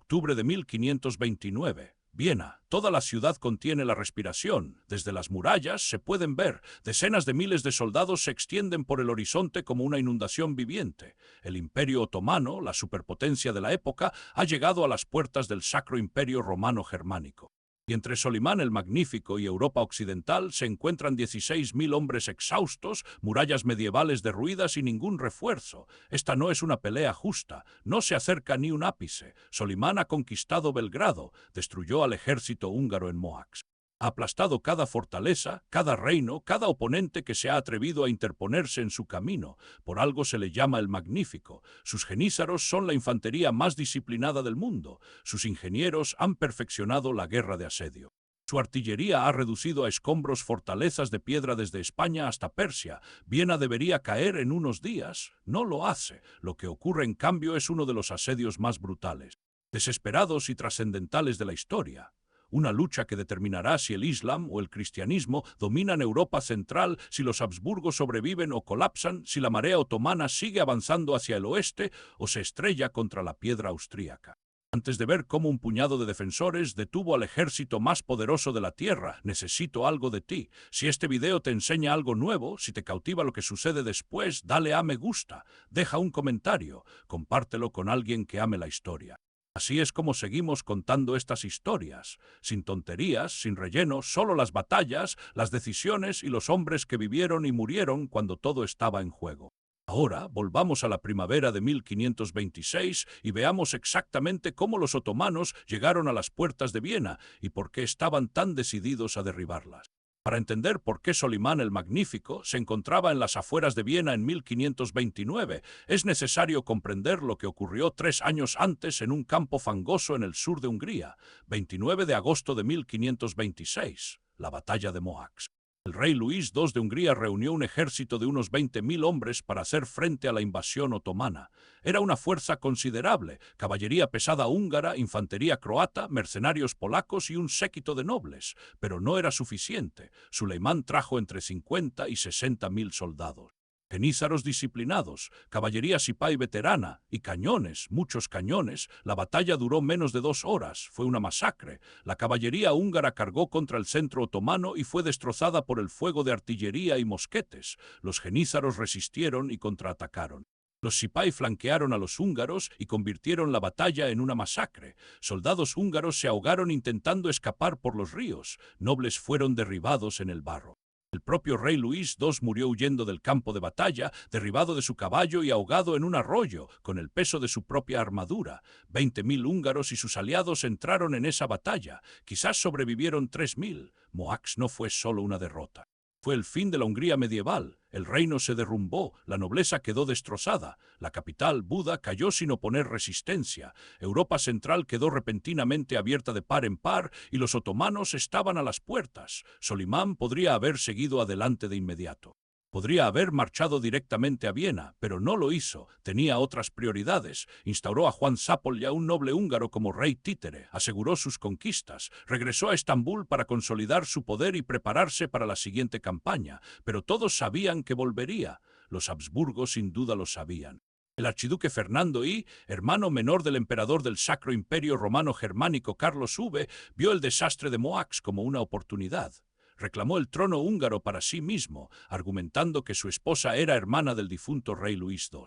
Octubre de 1529. Viena. Toda la ciudad contiene la respiración. Desde las murallas se pueden ver. Decenas de miles de soldados se extienden por el horizonte como una inundación viviente. El Imperio Otomano, la superpotencia de la época, ha llegado a las puertas del Sacro Imperio Romano Germánico. Y entre Solimán el Magnífico y Europa Occidental se encuentran 16.000 hombres exhaustos, murallas medievales derruidas y ningún refuerzo. Esta no es una pelea justa, no se acerca ni un ápice. Solimán ha conquistado Belgrado, destruyó al ejército húngaro en Moax. Ha aplastado cada fortaleza, cada reino, cada oponente que se ha atrevido a interponerse en su camino. Por algo se le llama el Magnífico. Sus genízaros son la infantería más disciplinada del mundo. Sus ingenieros han perfeccionado la guerra de asedio. Su artillería ha reducido a escombros fortalezas de piedra desde España hasta Persia. Viena debería caer en unos días. No lo hace. Lo que ocurre, en cambio, es uno de los asedios más brutales, desesperados y trascendentales de la historia. Una lucha que determinará si el Islam o el cristianismo dominan Europa central, si los Habsburgos sobreviven o colapsan, si la marea otomana sigue avanzando hacia el oeste o se estrella contra la piedra austríaca. Antes de ver cómo un puñado de defensores detuvo al ejército más poderoso de la tierra, necesito algo de ti. Si este video te enseña algo nuevo, si te cautiva lo que sucede después, dale a me gusta, deja un comentario, compártelo con alguien que ame la historia. Así es como seguimos contando estas historias, sin tonterías, sin relleno, solo las batallas, las decisiones y los hombres que vivieron y murieron cuando todo estaba en juego. Ahora volvamos a la primavera de 1526 y veamos exactamente cómo los otomanos llegaron a las puertas de Viena y por qué estaban tan decididos a derribarlas. Para entender por qué Solimán el Magnífico se encontraba en las afueras de Viena en 1529, es necesario comprender lo que ocurrió 3 años antes en un campo fangoso en el sur de Hungría, 29 de agosto de 1526, la batalla de Moax. El rey Luis II de Hungría reunió un ejército de unos 20.000 hombres para hacer frente a la invasión otomana. Era una fuerza considerable, caballería pesada húngara, infantería croata, mercenarios polacos y un séquito de nobles. Pero no era suficiente. Suleimán trajo entre 50 y 60.000 soldados. Genízaros disciplinados, caballería sipay veterana y cañones, muchos cañones. La batalla duró menos de 2 horas, fue una masacre. La caballería húngara cargó contra el centro otomano y fue destrozada por el fuego de artillería y mosquetes. Los genízaros resistieron y contraatacaron. Los sipay flanquearon a los húngaros y convirtieron la batalla en una masacre. Soldados húngaros se ahogaron intentando escapar por los ríos. Nobles fueron derribados en el barro. El propio rey Luis II murió huyendo del campo de batalla, derribado de su caballo y ahogado en un arroyo, con el peso de su propia armadura. 20.000 húngaros y sus aliados entraron en esa batalla. Quizás sobrevivieron 3.000. Moax no fue solo una derrota. Fue el fin de la Hungría medieval. El reino se derrumbó, la nobleza quedó destrozada. La capital, Buda, cayó sin oponer resistencia. Europa central quedó repentinamente abierta de par en par y los otomanos estaban a las puertas. Solimán podría haber seguido adelante de inmediato. Podría haber marchado directamente a Viena, pero no lo hizo. Tenía otras prioridades. Instauró a Juan Zápolya, un noble húngaro, como rey títere. Aseguró sus conquistas. Regresó a Estambul para consolidar su poder y prepararse para la siguiente campaña. Pero todos sabían que volvería. Los Habsburgos sin duda lo sabían. El archiduque Fernando I, hermano menor del emperador del Sacro Imperio Romano Germánico Carlos V, vio el desastre de Moax como una oportunidad. Reclamó el trono húngaro para sí mismo, argumentando que su esposa era hermana del difunto rey Luis II.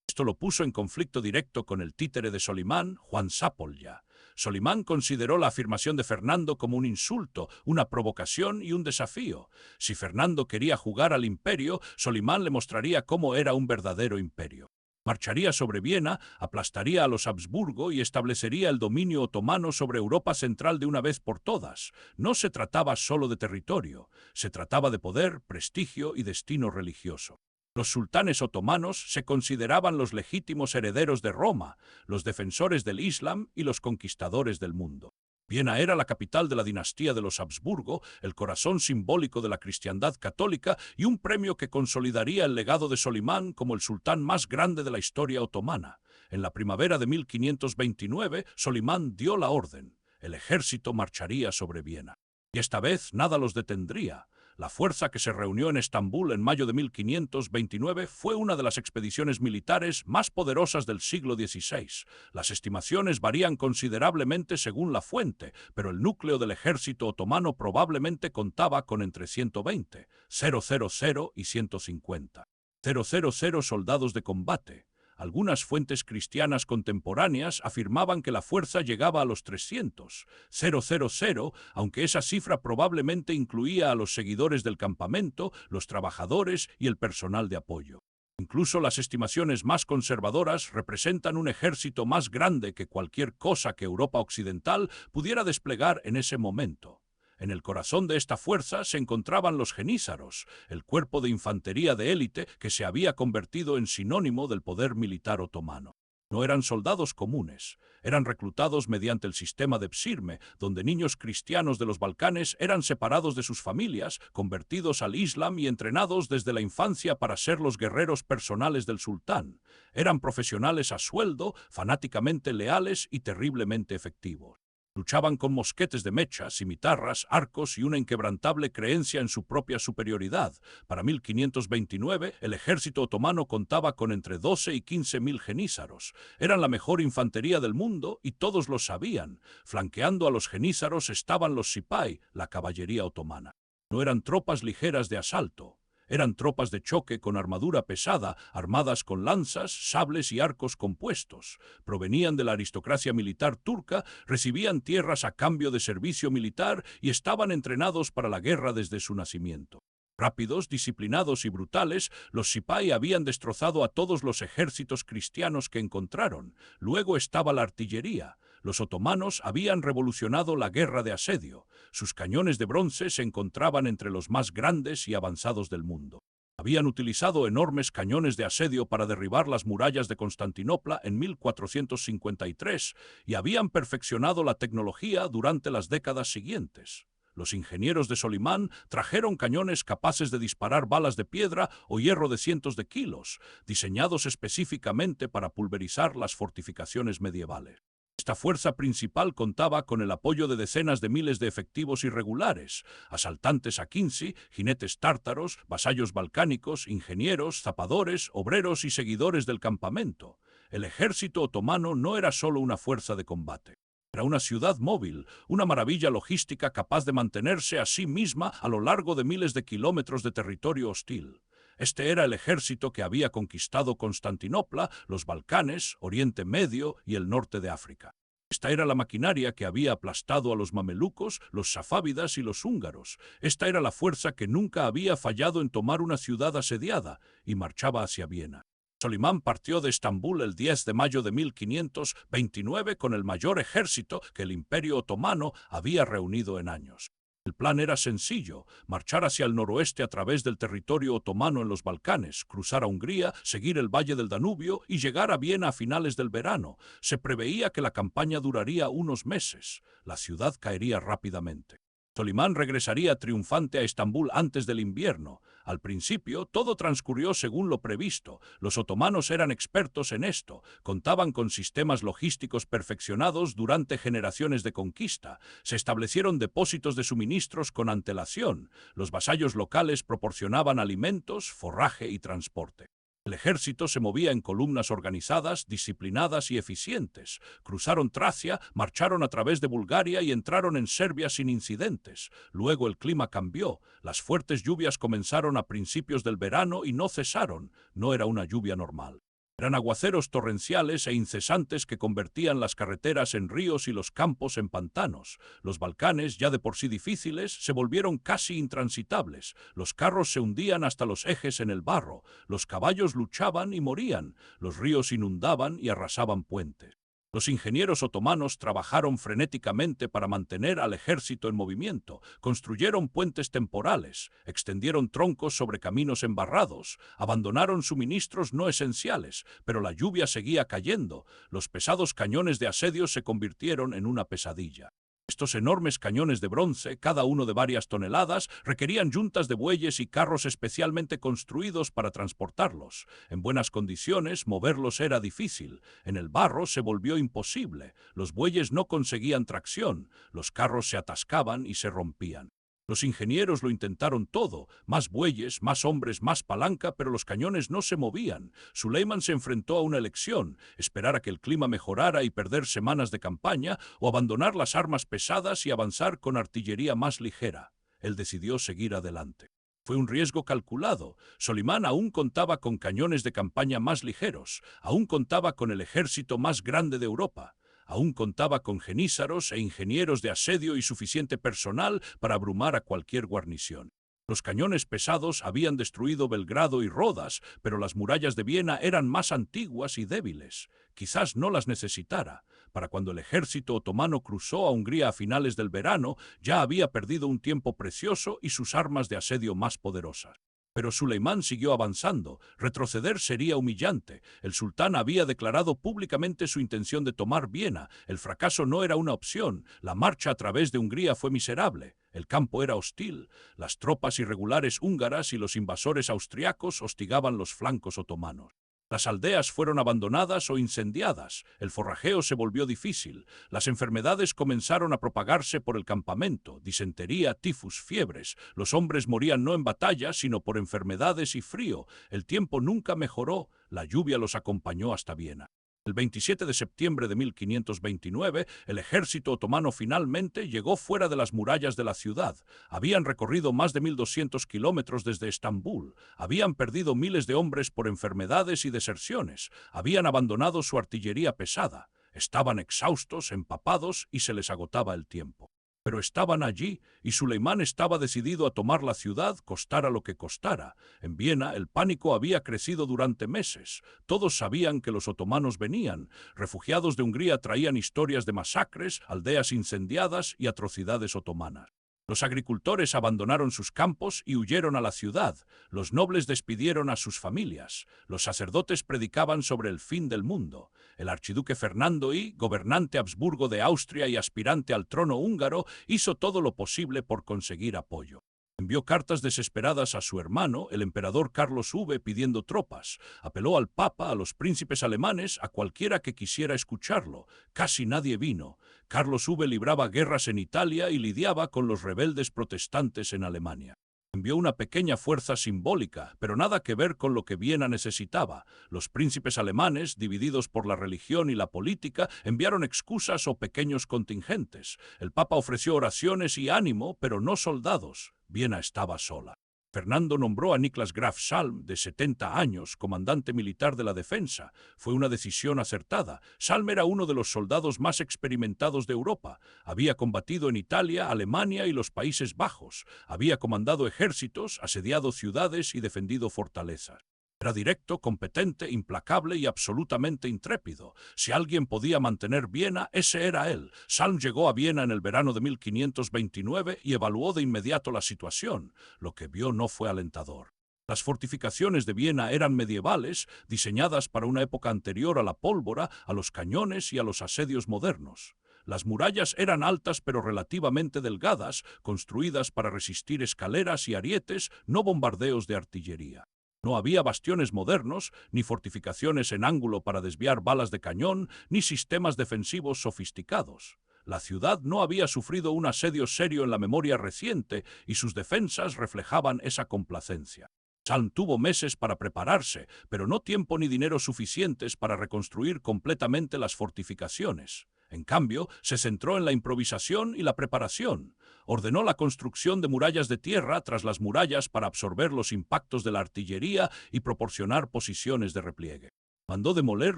Esto lo puso en conflicto directo con el títere de Solimán, Juan Zápolya. Solimán consideró la afirmación de Fernando como un insulto, una provocación y un desafío. Si Fernando quería jugar al imperio, Solimán le mostraría cómo era un verdadero imperio. Marcharía sobre Viena, aplastaría a los Habsburgo y establecería el dominio otomano sobre Europa central de una vez por todas. No se trataba solo de territorio, se trataba de poder, prestigio y destino religioso. Los sultanes otomanos se consideraban los legítimos herederos de Roma, los defensores del Islam y los conquistadores del mundo. Viena era la capital de la dinastía de los Habsburgo, el corazón simbólico de la cristiandad católica y un premio que consolidaría el legado de Solimán como el sultán más grande de la historia otomana. En la primavera de 1529, Solimán dio la orden. El ejército marcharía sobre Viena. Y esta vez nada los detendría. La fuerza que se reunió en Estambul en mayo de 1529 fue una de las expediciones militares más poderosas del siglo XVI. Las estimaciones varían considerablemente según la fuente, pero el núcleo del ejército otomano probablemente contaba con entre 120, 000 y 150, 000 soldados de combate. Algunas fuentes cristianas contemporáneas afirmaban que la fuerza llegaba a los 300, 000, aunque esa cifra probablemente incluía a los seguidores del campamento, los trabajadores y el personal de apoyo. Incluso las estimaciones más conservadoras representan un ejército más grande que cualquier cosa que Europa occidental pudiera desplegar en ese momento. En el corazón de esta fuerza se encontraban los genízaros, el cuerpo de infantería de élite que se había convertido en sinónimo del poder militar otomano. No eran soldados comunes, eran reclutados mediante el sistema de Psirme, donde niños cristianos de los Balcanes eran separados de sus familias, convertidos al Islam y entrenados desde la infancia para ser los guerreros personales del sultán. Eran profesionales a sueldo, fanáticamente leales y terriblemente efectivos. Luchaban con mosquetes de mecha, cimitarras, arcos y una inquebrantable creencia en su propia superioridad. Para 1529, el ejército otomano contaba con entre 12 y 15.000 genízaros. Eran la mejor infantería del mundo y todos lo sabían. Flanqueando a los genízaros estaban los sipay, la caballería otomana. No eran tropas ligeras de asalto. Eran tropas de choque con armadura pesada, armadas con lanzas, sables y arcos compuestos. Provenían de la aristocracia militar turca, recibían tierras a cambio de servicio militar y estaban entrenados para la guerra desde su nacimiento. Rápidos, disciplinados y brutales, los sipay habían destrozado a todos los ejércitos cristianos que encontraron. Luego estaba la artillería. Los otomanos habían revolucionado la guerra de asedio. Sus cañones de bronce se encontraban entre los más grandes y avanzados del mundo. Habían utilizado enormes cañones de asedio para derribar las murallas de Constantinopla en 1453 y habían perfeccionado la tecnología durante las décadas siguientes. Los ingenieros de Solimán trajeron cañones capaces de disparar balas de piedra o hierro de cientos de kilos, diseñados específicamente para pulverizar las fortificaciones medievales. Esta fuerza principal contaba con el apoyo de decenas de miles de efectivos irregulares, asaltantes akinci, jinetes tártaros, vasallos balcánicos, ingenieros, zapadores, obreros y seguidores del campamento. El ejército otomano no era solo una fuerza de combate. Era una ciudad móvil, una maravilla logística capaz de mantenerse a sí misma a lo largo de miles de kilómetros de territorio hostil. Este era el ejército que había conquistado Constantinopla, los Balcanes, Oriente Medio y el norte de África. Esta era la maquinaria que había aplastado a los mamelucos, los safávidas y los húngaros. Esta era la fuerza que nunca había fallado en tomar una ciudad asediada y marchaba hacia Viena. Solimán partió de Estambul el 10 de mayo de 1529 con el mayor ejército que el Imperio Otomano había reunido en años. El plan era sencillo: marchar hacia el noroeste a través del territorio otomano en los Balcanes, cruzar a Hungría, seguir el valle del Danubio y llegar a Viena a finales del verano. Se preveía que la campaña duraría unos meses. La ciudad caería rápidamente. Solimán regresaría triunfante a Estambul antes del invierno. Al principio, todo transcurrió según lo previsto. Los otomanos eran expertos en esto, contaban con sistemas logísticos perfeccionados durante generaciones de conquista. Se establecieron depósitos de suministros con antelación. Los vasallos locales proporcionaban alimentos, forraje y transporte. El ejército se movía en columnas organizadas, disciplinadas y eficientes. Cruzaron Tracia, marcharon a través de Bulgaria y entraron en Serbia sin incidentes. Luego el clima cambió. Las fuertes lluvias comenzaron a principios del verano y no cesaron. No era una lluvia normal. Eran aguaceros torrenciales e incesantes que convertían las carreteras en ríos y los campos en pantanos. Los Balcanes, ya de por sí difíciles, se volvieron casi intransitables. Los carros se hundían hasta los ejes en el barro. Los caballos luchaban y morían. Los ríos inundaban y arrasaban puentes. Los ingenieros otomanos trabajaron frenéticamente para mantener al ejército en movimiento, construyeron puentes temporales, extendieron troncos sobre caminos embarrados, abandonaron suministros no esenciales, pero la lluvia seguía cayendo. Los pesados cañones de asedio se convirtieron en una pesadilla. Estos enormes cañones de bronce, cada uno de varias toneladas, requerían yuntas de bueyes y carros especialmente construidos para transportarlos. En buenas condiciones, moverlos era difícil. En el barro se volvió imposible. Los bueyes no conseguían tracción. Los carros se atascaban y se rompían. Los ingenieros lo intentaron todo, más bueyes, más hombres, más palanca, pero los cañones no se movían. Suleiman se enfrentó a una elección: esperar a que el clima mejorara y perder semanas de campaña, o abandonar las armas pesadas y avanzar con artillería más ligera. Él decidió seguir adelante. Fue un riesgo calculado. Solimán aún contaba con cañones de campaña más ligeros, aún contaba con el ejército más grande de Europa. Aún contaba con genízaros e ingenieros de asedio y suficiente personal para abrumar a cualquier guarnición. Los cañones pesados habían destruido Belgrado y Rodas, pero las murallas de Viena eran más antiguas y débiles. Quizás no las necesitara. Para cuando el ejército otomano cruzó a Hungría a finales del verano, ya había perdido un tiempo precioso y sus armas de asedio más poderosas. Pero Suleimán siguió avanzando. Retroceder sería humillante. El sultán había declarado públicamente su intención de tomar Viena. El fracaso no era una opción. La marcha a través de Hungría fue miserable. El campo era hostil. Las tropas irregulares húngaras y los invasores austriacos hostigaban los flancos otomanos. Las aldeas fueron abandonadas o incendiadas, el forrajeo se volvió difícil, las enfermedades comenzaron a propagarse por el campamento: disentería, tifus, fiebres. Los hombres morían no en batalla, sino por enfermedades y frío. El tiempo nunca mejoró, la lluvia los acompañó hasta Viena. El 27 de septiembre de 1529, el ejército otomano finalmente llegó fuera de las murallas de la ciudad. Habían recorrido más de 1.200 kilómetros desde Estambul. Habían perdido miles de hombres por enfermedades y deserciones. Habían abandonado su artillería pesada. Estaban exhaustos, empapados y se les agotaba el tiempo. Pero estaban allí, y Suleimán estaba decidido a tomar la ciudad, costara lo que costara. En Viena el pánico había crecido durante meses. Todos sabían que los otomanos venían. Refugiados de Hungría traían historias de masacres, aldeas incendiadas y atrocidades otomanas. Los agricultores abandonaron sus campos y huyeron a la ciudad. Los nobles despidieron a sus familias. Los sacerdotes predicaban sobre el fin del mundo. El archiduque Fernando I, gobernante Habsburgo de Austria y aspirante al trono húngaro, hizo todo lo posible por conseguir apoyo. Envió cartas desesperadas a su hermano, el emperador Carlos V, pidiendo tropas. Apeló al Papa, a los príncipes alemanes, a cualquiera que quisiera escucharlo. Casi nadie vino. Carlos V libraba guerras en Italia y lidiaba con los rebeldes protestantes en Alemania. Envió una pequeña fuerza simbólica, pero nada que ver con lo que Viena necesitaba. Los príncipes alemanes, divididos por la religión y la política, enviaron excusas o pequeños contingentes. El Papa ofreció oraciones y ánimo, pero no soldados. Viena estaba sola. Fernando nombró a Niklas Graf Salm, de 70 años, comandante militar de la defensa. Fue una decisión acertada. Salm era uno de los soldados más experimentados de Europa. Había combatido en Italia, Alemania y los Países Bajos. Había comandado ejércitos, asediado ciudades y defendido fortalezas. Era directo, competente, implacable y absolutamente intrépido. Si alguien podía mantener Viena, ese era él. Salm llegó a Viena en el verano de 1529 y evaluó de inmediato la situación. Lo que vio no fue alentador. Las fortificaciones de Viena eran medievales, diseñadas para una época anterior a la pólvora, a los cañones y a los asedios modernos. Las murallas eran altas pero relativamente delgadas, construidas para resistir escaleras y arietes, no bombardeos de artillería. No había bastiones modernos, ni fortificaciones en ángulo para desviar balas de cañón, ni sistemas defensivos sofisticados. La ciudad no había sufrido un asedio serio en la memoria reciente y sus defensas reflejaban esa complacencia. Salm tuvo meses para prepararse, pero no tiempo ni dinero suficientes para reconstruir completamente las fortificaciones. En cambio, se centró en la improvisación y la preparación. Ordenó la construcción de murallas de tierra tras las murallas para absorber los impactos de la artillería y proporcionar posiciones de repliegue. Mandó demoler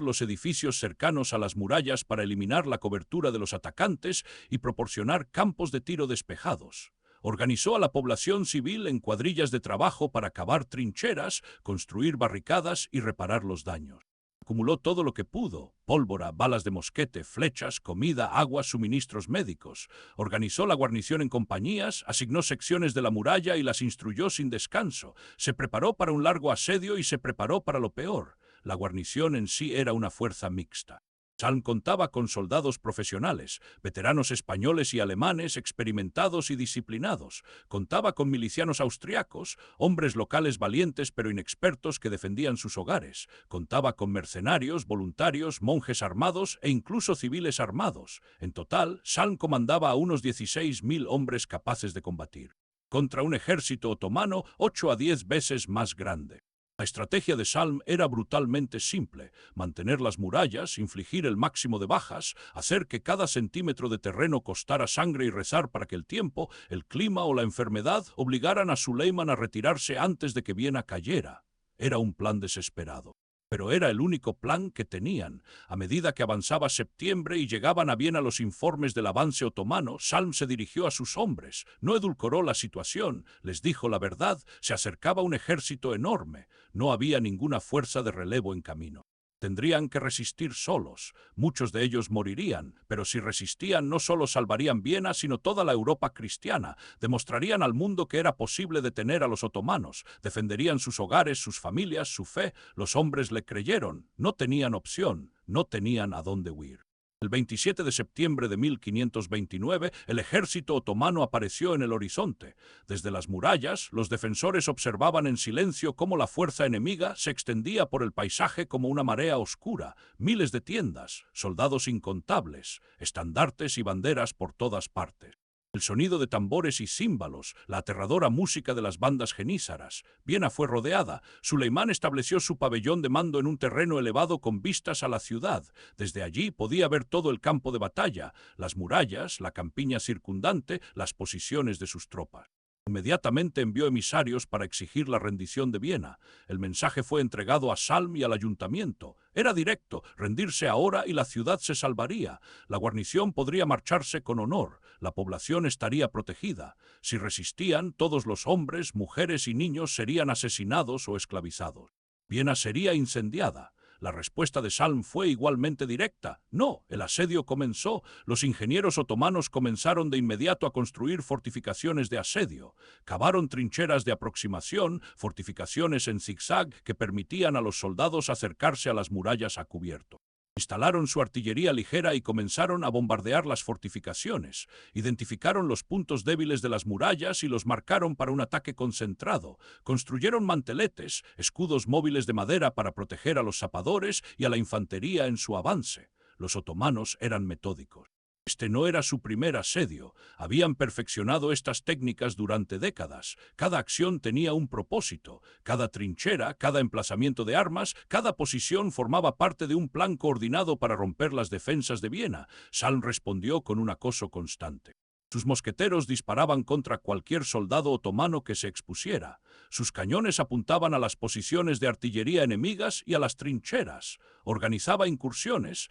los edificios cercanos a las murallas para eliminar la cobertura de los atacantes y proporcionar campos de tiro despejados. Organizó a la población civil en cuadrillas de trabajo para cavar trincheras, construir barricadas y reparar los daños. Acumuló todo lo que pudo: pólvora, balas de mosquete, flechas, comida, agua, suministros médicos. Organizó la guarnición en compañías, asignó secciones de la muralla y las instruyó sin descanso. Se preparó para un largo asedio y se preparó para lo peor. La guarnición en sí era una fuerza mixta. Salm contaba con soldados profesionales, veteranos españoles y alemanes experimentados y disciplinados. Contaba con milicianos austriacos, hombres locales valientes pero inexpertos que defendían sus hogares. Contaba con mercenarios, voluntarios, monjes armados e incluso civiles armados. En total, Salm comandaba a unos 16.000 hombres capaces de combatir. contra un ejército otomano 8 a 10 veces más grande. La estrategia de Salm era brutalmente simple: mantener las murallas, infligir el máximo de bajas, hacer que cada centímetro de terreno costara sangre y rezar para que el tiempo, el clima o la enfermedad obligaran a Suleiman a retirarse antes de que Viena cayera. Era un plan desesperado, pero era el único plan que tenían. A medida que avanzaba septiembre y llegaban a Viena los informes del avance otomano, Salm se dirigió a sus hombres, no edulcoró la situación, les dijo la verdad: se acercaba un ejército enorme, no había ninguna fuerza de relevo en camino. Tendrían que resistir solos, muchos de ellos morirían, pero si resistían no solo salvarían Viena, sino toda la Europa cristiana, demostrarían al mundo que era posible detener a los otomanos, defenderían sus hogares, sus familias, su fe. Los hombres le creyeron, no tenían opción, no tenían a dónde huir. El 27 de septiembre de 1529, el ejército otomano apareció en el horizonte. Desde las murallas, los defensores observaban en silencio cómo la fuerza enemiga se extendía por el paisaje como una marea oscura. Miles de tiendas, soldados incontables, estandartes y banderas por todas partes. El sonido de tambores y címbalos, la aterradora música de las bandas genízaras. Viena fue rodeada. Suleimán estableció su pabellón de mando en un terreno elevado con vistas a la ciudad. Desde allí podía ver todo el campo de batalla, las murallas, la campiña circundante, las posiciones de sus tropas. Inmediatamente envió emisarios para exigir la rendición de Viena. El mensaje fue entregado a Salm y al ayuntamiento. Era directo: rendirse ahora y la ciudad se salvaría. La guarnición podría marcharse con honor. La población estaría protegida. Si resistían, todos los hombres, mujeres y niños serían asesinados o esclavizados. Viena sería incendiada. La respuesta de Salm fue igualmente directa. No, el asedio comenzó. Los ingenieros otomanos comenzaron de inmediato a construir fortificaciones de asedio. Cavaron trincheras de aproximación, fortificaciones en zigzag que permitían a los soldados acercarse a las murallas a cubierto. Instalaron su artillería ligera y comenzaron a bombardear las fortificaciones. Identificaron los puntos débiles de las murallas y los marcaron para un ataque concentrado. Construyeron manteletes, escudos móviles de madera para proteger a los zapadores y a la infantería en su avance. Los otomanos eran metódicos. Este no era su primer asedio. Habían perfeccionado estas técnicas durante décadas. Cada acción tenía un propósito. Cada trinchera, cada emplazamiento de armas, cada posición formaba parte de un plan coordinado para romper las defensas de Viena. Salm respondió con un acoso constante. Sus mosqueteros disparaban contra cualquier soldado otomano que se expusiera. Sus cañones apuntaban a las posiciones de artillería enemigas y a las trincheras. Organizaba incursiones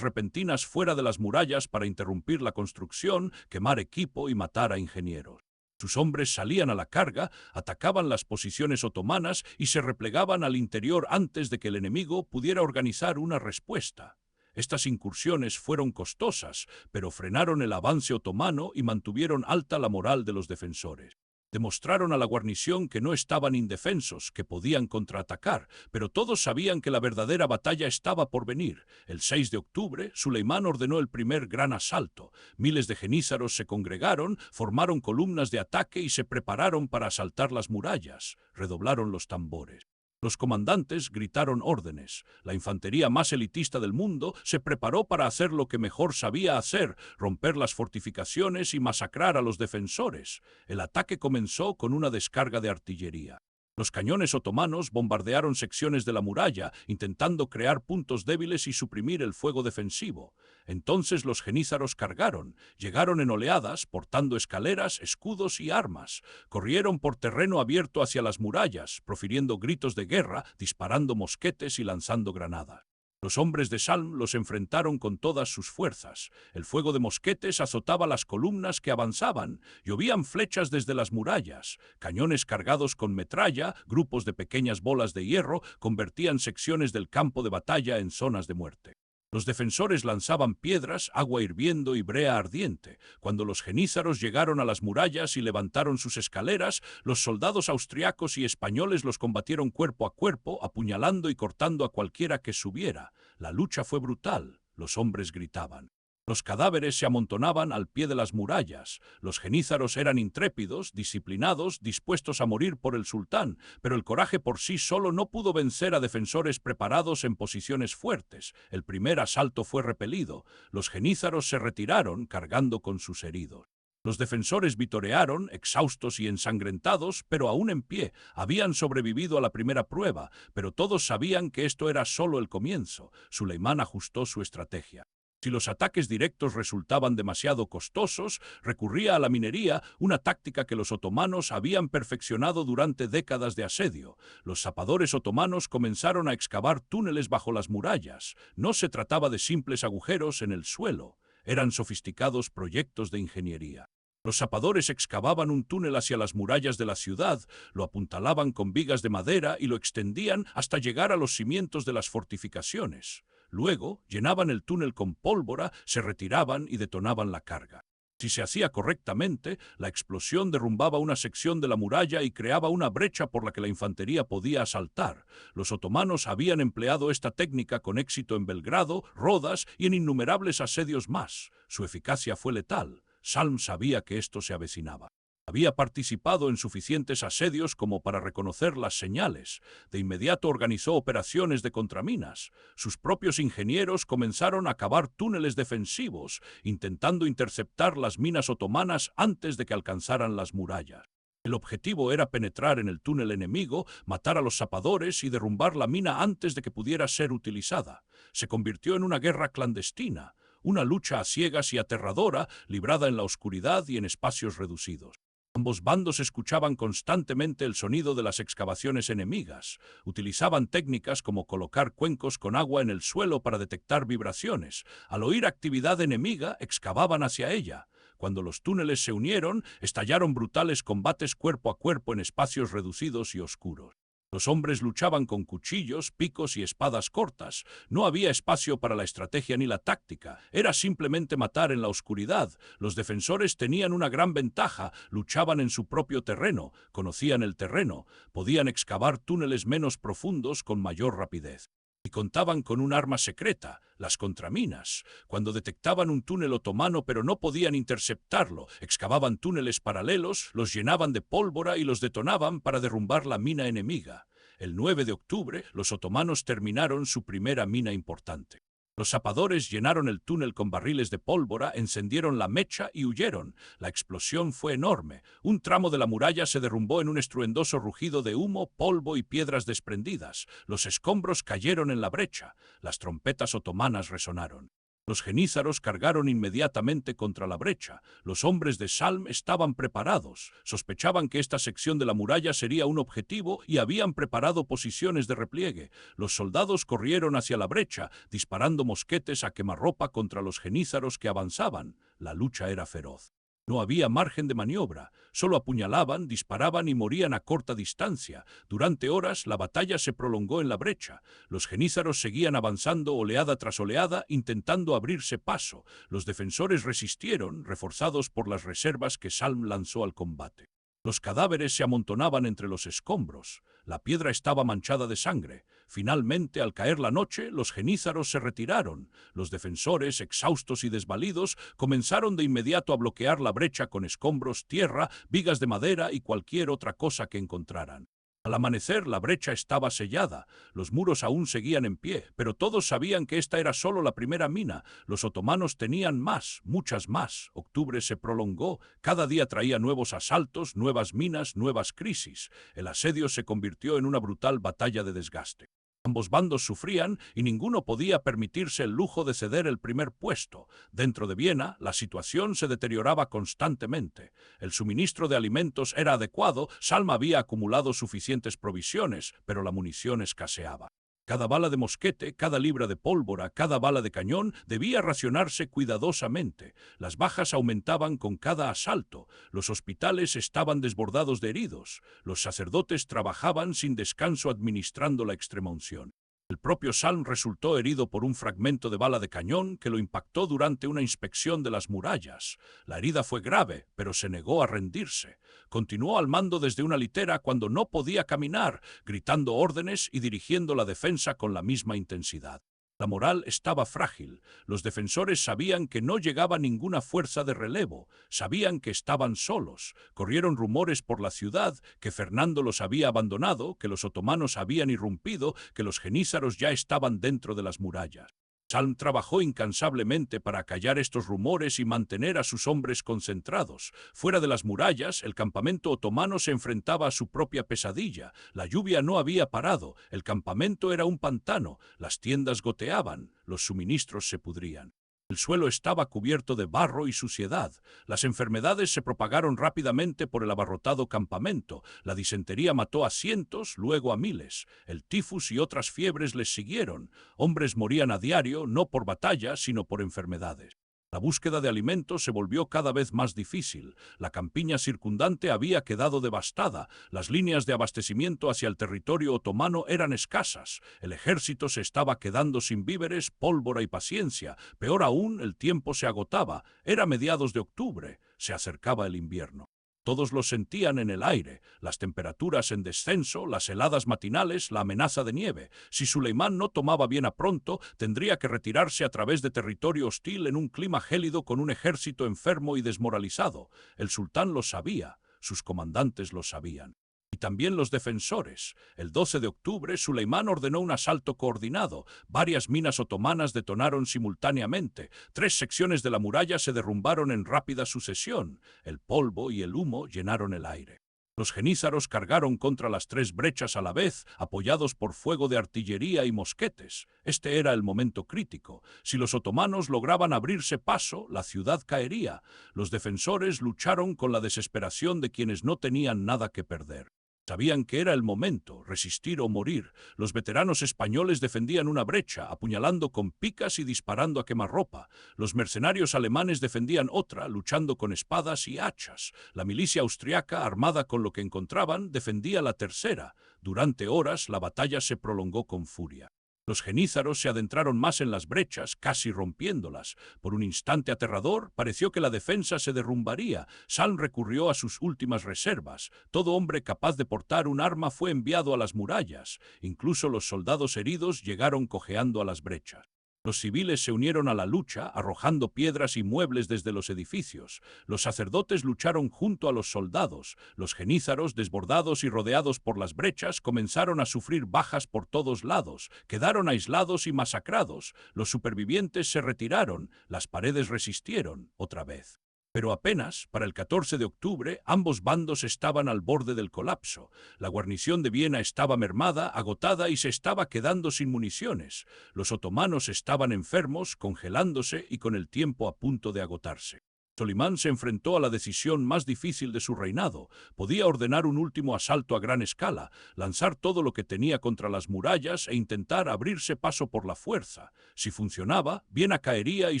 repentinas fuera de las murallas para interrumpir la construcción, quemar equipo y matar a ingenieros. Sus hombres salían a la carga, atacaban las posiciones otomanas y se replegaban al interior antes de que el enemigo pudiera organizar una respuesta. Estas incursiones fueron costosas, pero frenaron el avance otomano y mantuvieron alta la moral de los defensores. Demostraron a la guarnición que no estaban indefensos, que podían contraatacar, pero todos sabían que la verdadera batalla estaba por venir. El 6 de octubre, Suleimán ordenó el primer gran asalto. Miles de genízaros se congregaron, formaron columnas de ataque y se prepararon para asaltar las murallas. Redoblaron los tambores. Los comandantes gritaron órdenes. La infantería más elitista del mundo se preparó para hacer lo que mejor sabía hacer: romper las fortificaciones y masacrar a los defensores. El ataque comenzó con una descarga de artillería. Los cañones otomanos bombardearon secciones de la muralla, intentando crear puntos débiles y suprimir el fuego defensivo. Entonces los genízaros cargaron, llegaron en oleadas, portando escaleras, escudos y armas. Corrieron por terreno abierto hacia las murallas, profiriendo gritos de guerra, disparando mosquetes y lanzando granadas. Los hombres de Salm los enfrentaron con todas sus fuerzas. El fuego de mosquetes azotaba las columnas que avanzaban. Llovían flechas desde las murallas. Cañones cargados con metralla, grupos de pequeñas bolas de hierro, convertían secciones del campo de batalla en zonas de muerte. Los defensores lanzaban piedras, agua hirviendo y brea ardiente. Cuando los genízaros llegaron a las murallas y levantaron sus escaleras, los soldados austriacos y españoles los combatieron cuerpo a cuerpo, apuñalando y cortando a cualquiera que subiera. La lucha fue brutal. Los hombres gritaban. Los cadáveres se amontonaban al pie de las murallas. Los genízaros eran intrépidos, disciplinados, dispuestos a morir por el sultán, pero el coraje por sí solo no pudo vencer a defensores preparados en posiciones fuertes. El primer asalto fue repelido. Los genízaros se retiraron cargando con sus heridos. Los defensores vitorearon, exhaustos y ensangrentados, pero aún en pie. Habían sobrevivido a la primera prueba, pero todos sabían que esto era solo el comienzo. Suleimán ajustó su estrategia. Si los ataques directos resultaban demasiado costosos, recurría a la minería, una táctica que los otomanos habían perfeccionado durante décadas de asedio. Los zapadores otomanos comenzaron a excavar túneles bajo las murallas. No se trataba de simples agujeros en el suelo, eran sofisticados proyectos de ingeniería. Los zapadores excavaban un túnel hacia las murallas de la ciudad, lo apuntalaban con vigas de madera y lo extendían hasta llegar a los cimientos de las fortificaciones. Luego, llenaban el túnel con pólvora, se retiraban y detonaban la carga. Si se hacía correctamente, la explosión derrumbaba una sección de la muralla y creaba una brecha por la que la infantería podía asaltar. Los otomanos habían empleado esta técnica con éxito en Belgrado, Rodas y en innumerables asedios más. Su eficacia fue letal. Salm sabía que esto se avecinaba. Había participado en suficientes asedios como para reconocer las señales. De inmediato organizó operaciones de contraminas. Sus propios ingenieros comenzaron a cavar túneles defensivos, intentando interceptar las minas otomanas antes de que alcanzaran las murallas. El objetivo era penetrar en el túnel enemigo, matar a los zapadores y derrumbar la mina antes de que pudiera ser utilizada. Se convirtió en una guerra clandestina, una lucha a ciegas y aterradora, librada en la oscuridad y en espacios reducidos. Ambos bandos escuchaban constantemente el sonido de las excavaciones enemigas. Utilizaban técnicas como colocar cuencos con agua en el suelo para detectar vibraciones. Al oír actividad enemiga, excavaban hacia ella. Cuando los túneles se unieron, estallaron brutales combates cuerpo a cuerpo en espacios reducidos y oscuros. Los hombres luchaban con cuchillos, picos y espadas cortas. No había espacio para la estrategia ni la táctica. Era simplemente matar en la oscuridad. Los defensores tenían una gran ventaja. Luchaban en su propio terreno, conocían el terreno, podían excavar túneles menos profundos con mayor rapidez. Y contaban con un arma secreta, las contraminas. Cuando detectaban un túnel otomano pero no podían interceptarlo, excavaban túneles paralelos, los llenaban de pólvora y los detonaban para derrumbar la mina enemiga. El 9 de octubre, los otomanos terminaron su primera mina importante. Los zapadores llenaron el túnel con barriles de pólvora, encendieron la mecha y huyeron. La explosión fue enorme. Un tramo de la muralla se derrumbó en un estruendoso rugido de humo, polvo y piedras desprendidas. Los escombros cayeron en la brecha. Las trompetas otomanas resonaron. Los genízaros cargaron inmediatamente contra la brecha. Los hombres de Salm estaban preparados. Sospechaban que esta sección de la muralla sería un objetivo y habían preparado posiciones de repliegue. Los soldados corrieron hacia la brecha, disparando mosquetes a quemarropa contra los genízaros que avanzaban. La lucha era feroz. No había margen de maniobra, solo apuñalaban, disparaban y morían a corta distancia. Durante horas la batalla se prolongó en la brecha. Los genízaros seguían avanzando oleada tras oleada, intentando abrirse paso. Los defensores resistieron, reforzados por las reservas que Salm lanzó al combate. Los cadáveres se amontonaban entre los escombros. La piedra estaba manchada de sangre. Finalmente, al caer la noche, los genízaros se retiraron. Los defensores, exhaustos y desvalidos, comenzaron de inmediato a bloquear la brecha con escombros, tierra, vigas de madera y cualquier otra cosa que encontraran. Al amanecer, la brecha estaba sellada. Los muros aún seguían en pie, pero todos sabían que esta era solo la primera mina. Los otomanos tenían más, muchas más. Octubre se prolongó. Cada día traía nuevos asaltos, nuevas minas, nuevas crisis. El asedio se convirtió en una brutal batalla de desgaste. Ambos bandos sufrían y ninguno podía permitirse el lujo de ceder el primer puesto. Dentro de Viena, la situación se deterioraba constantemente. El suministro de alimentos era adecuado, Salm había acumulado suficientes provisiones, pero la munición escaseaba. Cada bala de mosquete, cada libra de pólvora, cada bala de cañón debía racionarse cuidadosamente. Las bajas aumentaban con cada asalto. Los hospitales estaban desbordados de heridos. Los sacerdotes trabajaban sin descanso administrando la extremaunción. El propio Salm resultó herido por un fragmento de bala de cañón que lo impactó durante una inspección de las murallas. La herida fue grave, pero se negó a rendirse. Continuó al mando desde una litera cuando no podía caminar, gritando órdenes y dirigiendo la defensa con la misma intensidad. La moral estaba frágil. Los defensores sabían que no llegaba ninguna fuerza de relevo. Sabían que estaban solos. Corrieron rumores por la ciudad que Fernando los había abandonado, que los otomanos habían irrumpido, que los genízaros ya estaban dentro de las murallas. Salm trabajó incansablemente para acallar estos rumores y mantener a sus hombres concentrados. Fuera de las murallas, el campamento otomano se enfrentaba a su propia pesadilla. La lluvia no había parado, el campamento era un pantano, las tiendas goteaban, los suministros se pudrían. El suelo estaba cubierto de barro y suciedad. Las enfermedades se propagaron rápidamente por el abarrotado campamento. La disentería mató a cientos, luego a miles. El tifus y otras fiebres les siguieron. Hombres morían a diario, no por batalla, sino por enfermedades. La búsqueda de alimentos se volvió cada vez más difícil. La campiña circundante había quedado devastada. Las líneas de abastecimiento hacia el territorio otomano eran escasas. El ejército se estaba quedando sin víveres, pólvora y paciencia. Peor aún, el tiempo se agotaba. Era mediados de octubre. Se acercaba el invierno. Todos lo sentían en el aire, las temperaturas en descenso, las heladas matinales, la amenaza de nieve. Si Suleimán no tomaba bien a pronto, tendría que retirarse a través de territorio hostil en un clima gélido con un ejército enfermo y desmoralizado. El sultán lo sabía, sus comandantes lo sabían. Y también los defensores. El 12 de octubre, Suleimán ordenó un asalto coordinado. Varias minas otomanas detonaron simultáneamente. 3 secciones de la muralla se derrumbaron en rápida sucesión. El polvo y el humo llenaron el aire. Los genízaros cargaron contra las 3 brechas a la vez, apoyados por fuego de artillería y mosquetes. Este era el momento crítico. Si los otomanos lograban abrirse paso, la ciudad caería. Los defensores lucharon con la desesperación de quienes no tenían nada que perder. Sabían que era el momento, resistir o morir. Los veteranos españoles defendían una brecha, apuñalando con picas y disparando a quemarropa. Los mercenarios alemanes defendían otra, luchando con espadas y hachas. La milicia austriaca, armada con lo que encontraban, defendía la tercera. Durante horas, la batalla se prolongó con furia. Los genízaros se adentraron más en las brechas, casi rompiéndolas. Por un instante aterrador, pareció que la defensa se derrumbaría. Salm recurrió a sus últimas reservas. Todo hombre capaz de portar un arma fue enviado a las murallas. Incluso los soldados heridos llegaron cojeando a las brechas. Los civiles se unieron a la lucha, arrojando piedras y muebles desde los edificios. Los sacerdotes lucharon junto a los soldados. Los genízaros, desbordados y rodeados por las brechas, comenzaron a sufrir bajas por todos lados. Quedaron aislados y masacrados. Los supervivientes se retiraron. Las paredes resistieron, otra vez. Pero apenas, para el 14 de octubre, ambos bandos estaban al borde del colapso. La guarnición de Viena estaba mermada, agotada y se estaba quedando sin municiones. Los otomanos estaban enfermos, congelándose y con el tiempo a punto de agotarse. Solimán se enfrentó a la decisión más difícil de su reinado. Podía ordenar un último asalto a gran escala, lanzar todo lo que tenía contra las murallas e intentar abrirse paso por la fuerza. Si funcionaba, Viena caería y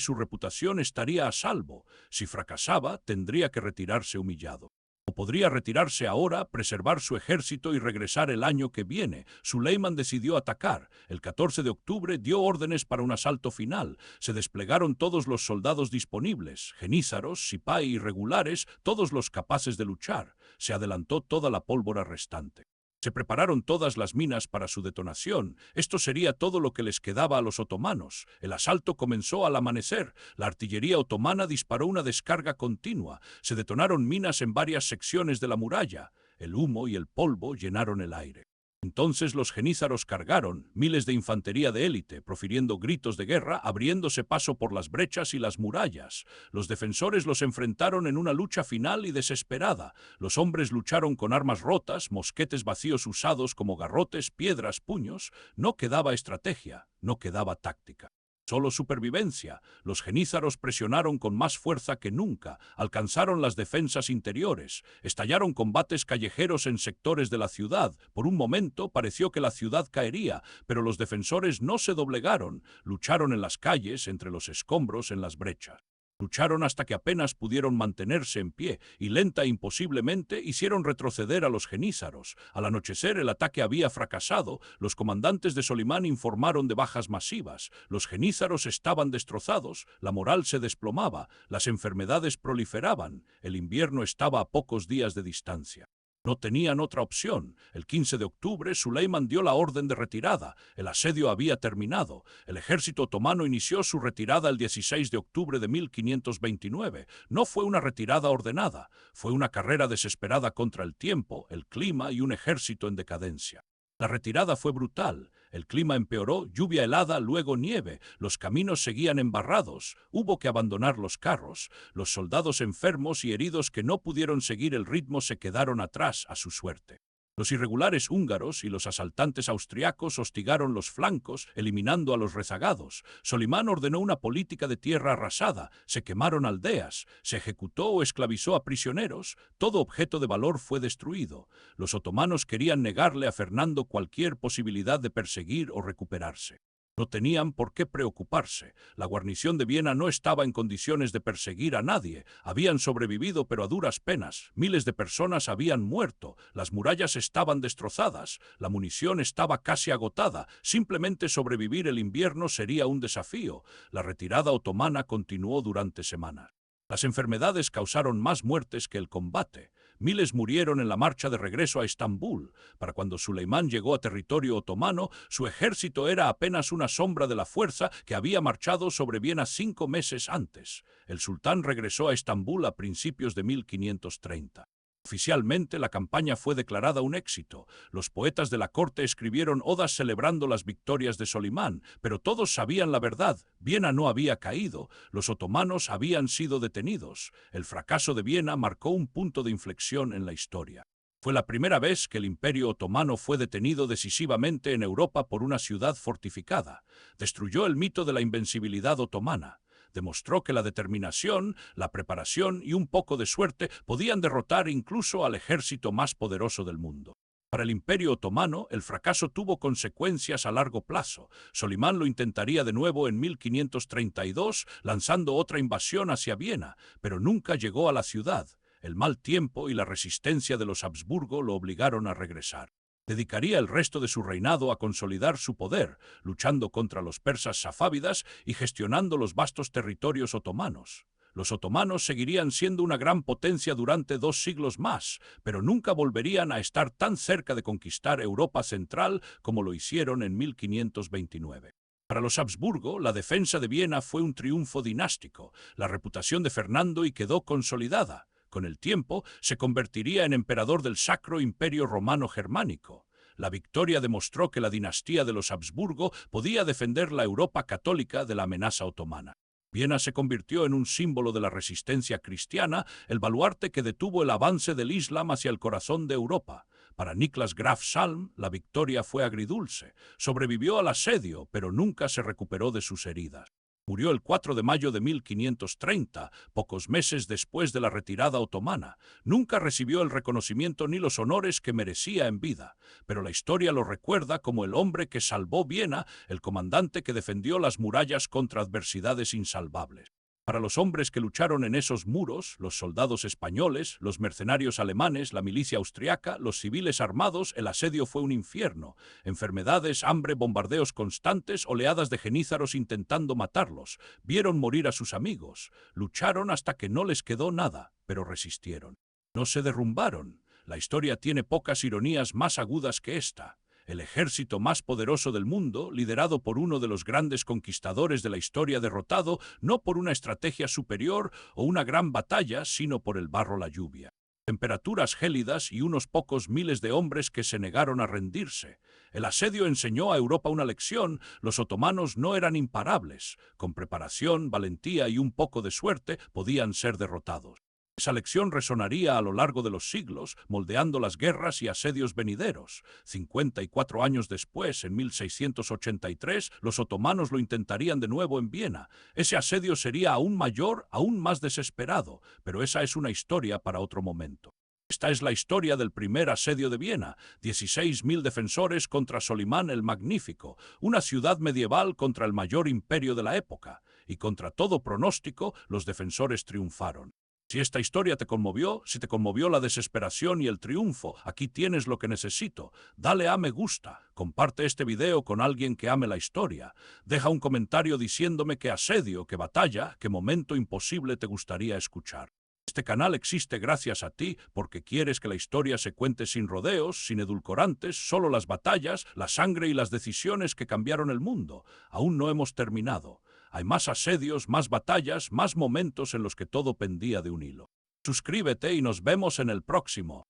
su reputación estaría a salvo. Si fracasaba, tendría que retirarse humillado. O podría retirarse ahora, preservar su ejército y regresar el año que viene. Suleiman decidió atacar. El 14 de octubre dio órdenes para un asalto final. Se desplegaron todos los soldados disponibles, genízaros, sipái y regulares, todos los capaces de luchar. Se adelantó toda la pólvora restante. Se prepararon todas las minas para su detonación. Esto sería todo lo que les quedaba a los otomanos. El asalto comenzó al amanecer. La artillería otomana disparó una descarga continua. Se detonaron minas en varias secciones de la muralla. El humo y el polvo llenaron el aire. Entonces los genízaros cargaron, miles de infantería de élite, profiriendo gritos de guerra, abriéndose paso por las brechas y las murallas. Los defensores los enfrentaron en una lucha final y desesperada. Los hombres lucharon con armas rotas, mosquetes vacíos usados como garrotes, piedras, puños. No quedaba estrategia, no quedaba táctica. Solo supervivencia. Los genízaros presionaron con más fuerza que nunca, alcanzaron las defensas interiores, estallaron combates callejeros en sectores de la ciudad. Por un momento pareció que la ciudad caería, pero los defensores no se doblegaron, lucharon en las calles, entre los escombros, en las brechas. Lucharon hasta que apenas pudieron mantenerse en pie y lenta e imposiblemente hicieron retroceder a los genízaros. Al anochecer el ataque había fracasado, los comandantes de Solimán informaron de bajas masivas, los genízaros estaban destrozados, la moral se desplomaba, las enfermedades proliferaban, el invierno estaba a pocos días de distancia. No tenían otra opción. El 15 de octubre, Suleiman dio la orden de retirada. El asedio había terminado. El ejército otomano inició su retirada el 16 de octubre de 1529. No fue una retirada ordenada. Fue una carrera desesperada contra el tiempo, el clima y un ejército en decadencia. La retirada fue brutal. El clima empeoró, lluvia helada, luego nieve, los caminos seguían embarrados, hubo que abandonar los carros, los soldados enfermos y heridos que no pudieron seguir el ritmo se quedaron atrás a su suerte. Los irregulares húngaros y los asaltantes austriacos hostigaron los flancos, eliminando a los rezagados. Solimán ordenó una política de tierra arrasada, se quemaron aldeas, se ejecutó o esclavizó a prisioneros, todo objeto de valor fue destruido. Los otomanos querían negarle a Fernando cualquier posibilidad de perseguir o recuperarse. No tenían por qué preocuparse. La guarnición de Viena no estaba en condiciones de perseguir a nadie. Habían sobrevivido, pero a duras penas. Miles de personas habían muerto. Las murallas estaban destrozadas. La munición estaba casi agotada. Simplemente sobrevivir el invierno sería un desafío. La retirada otomana continuó durante semanas. Las enfermedades causaron más muertes que el combate. Miles murieron en la marcha de regreso a Estambul. Para cuando Suleimán llegó a territorio otomano, su ejército era apenas una sombra de la fuerza que había marchado sobre Viena 5 meses antes. El sultán regresó a Estambul a principios de 1530. Oficialmente, la campaña fue declarada un éxito. Los poetas de la corte escribieron odas celebrando las victorias de Solimán, pero todos sabían la verdad. Viena no había caído, los otomanos habían sido detenidos. El fracaso de Viena marcó un punto de inflexión en la historia. Fue la primera vez que el Imperio otomano fue detenido decisivamente en Europa por una ciudad fortificada. Destruyó el mito de la invencibilidad otomana. Demostró que la determinación, la preparación y un poco de suerte podían derrotar incluso al ejército más poderoso del mundo. Para el Imperio otomano, el fracaso tuvo consecuencias a largo plazo. Solimán lo intentaría de nuevo en 1532, lanzando otra invasión hacia Viena, pero nunca llegó a la ciudad. El mal tiempo y la resistencia de los Habsburgo lo obligaron a regresar. Dedicaría el resto de su reinado a consolidar su poder, luchando contra los persas safávidas y gestionando los vastos territorios otomanos. Los otomanos seguirían siendo una gran potencia durante 2 siglos más, pero nunca volverían a estar tan cerca de conquistar Europa central como lo hicieron en 1529. Para los Habsburgo, la defensa de Viena fue un triunfo dinástico. La reputación de Fernando y quedó consolidada. Con el tiempo, se convertiría en emperador del Sacro Imperio Romano Germánico. La victoria demostró que la dinastía de los Habsburgo podía defender la Europa católica de la amenaza otomana. Viena se convirtió en un símbolo de la resistencia cristiana, el baluarte que detuvo el avance del Islam hacia el corazón de Europa. Para Niklas Graf Salm, la victoria fue agridulce. Sobrevivió al asedio, pero nunca se recuperó de sus heridas. Murió el 4 de mayo de 1530, pocos meses después de la retirada otomana. Nunca recibió el reconocimiento ni los honores que merecía en vida, pero la historia lo recuerda como el hombre que salvó Viena, el comandante que defendió las murallas contra adversidades insalvables. Para los hombres que lucharon en esos muros, los soldados españoles, los mercenarios alemanes, la milicia austriaca, los civiles armados, el asedio fue un infierno. Enfermedades, hambre, bombardeos constantes, oleadas de genízaros intentando matarlos. Vieron morir a sus amigos. Lucharon hasta que no les quedó nada, pero resistieron. No se derrumbaron. La historia tiene pocas ironías más agudas que esta. El ejército más poderoso del mundo, liderado por uno de los grandes conquistadores de la historia derrotado, no por una estrategia superior o una gran batalla, sino por el barro la lluvia. Temperaturas gélidas y unos pocos miles de hombres que se negaron a rendirse. El asedio enseñó a Europa una lección: los otomanos no eran imparables. Con preparación, valentía y un poco de suerte podían ser derrotados. Esa lección resonaría a lo largo de los siglos, moldeando las guerras y asedios venideros. 54 años después, en 1683, los otomanos lo intentarían de nuevo en Viena. Ese asedio sería aún mayor, aún más desesperado, pero esa es una historia para otro momento. Esta es la historia del primer asedio de Viena: 16.000 defensores contra Solimán el Magnífico, una ciudad medieval contra el mayor imperio de la época, y contra todo pronóstico, los defensores triunfaron. Si esta historia te conmovió, si te conmovió la desesperación y el triunfo, aquí tienes lo que necesito. Dale a me gusta, comparte este video con alguien que ame la historia. Deja un comentario diciéndome qué asedio, qué batalla, qué momento imposible te gustaría escuchar. Este canal existe gracias a ti porque quieres que la historia se cuente sin rodeos, sin edulcorantes, solo las batallas, la sangre y las decisiones que cambiaron el mundo. Aún no hemos terminado. Hay más asedios, más batallas, más momentos en los que todo pendía de un hilo. Suscríbete y nos vemos en el próximo.